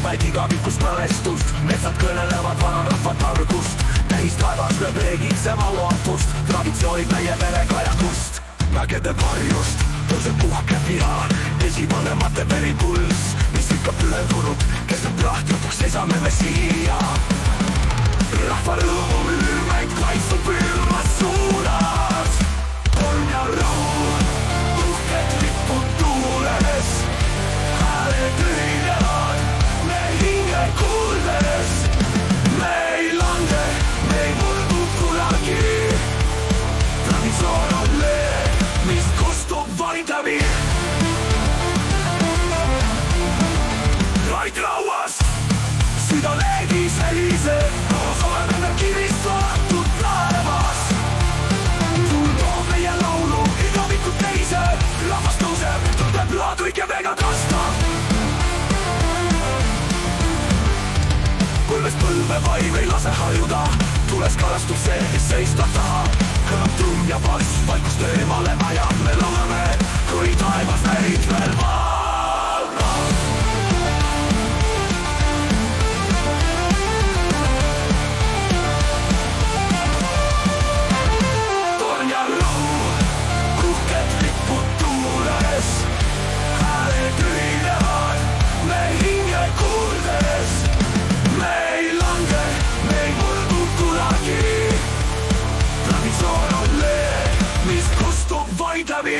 vaid igavikust mälestust. Metsad kõnelevad vanarahva targust, täis taevas lööb reegitsema lootust. Traditsioonid meie verekajandust, mägede varjust tõuseb uhke viha, esivanemate veripulss, mis lükkab ületurud, kestab lahtijutuks, seisame me siia. Rahva rõõm meid kaitstud püürmas suunas, on ja rahu, uhked lipud tuules, hääled ühinevad, me hinge kuuldes. Me ei lange, me ei murdu kunagi, traditsioon on leeg, mis kostub vaid läbi. Raid rauas, süda leegis heliseb, koos oleme me kivist lahtud laevas. Tuul toob meie laulu igavikku teise, rahvas tõuseb, tunneb laadvik ja veega kastab. Põlvest põlve vaim ei lase hajuda, tules kalastub see, kes seista tahab. Kõlab trumm ja bass, vaikust eemale ajab, me laulame, kui taevas neid veel valvab. Torn ja rahu, uhked lipud tuules, hääled ühinevad, me hinge kuuldes. Me ei lange, me ei murdu kunagi, traditsioon on leeg, mis kustub vaid läbi.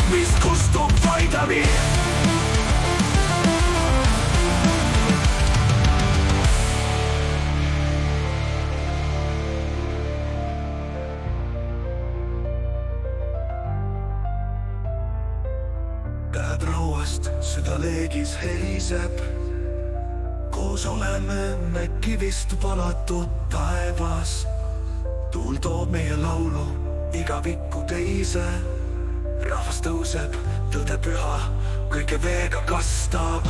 Mis kustub vaid läbi. Käed rauast, süda leegis heliseb, koos oleme me kivist valatud taevas. Tuul toob meie laulu igavikku teise, rahvas tõuseb, tõde püha, kõike veega kastab.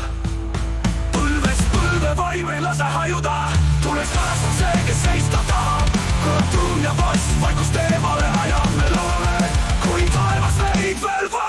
Põlvest põlve vaim ei lase hajuda, tules kalastab see, kes seista tahab. Kõlab trumm ja bass, vaikust eemale ajab, me laulame, kui taevas neid veel valvab.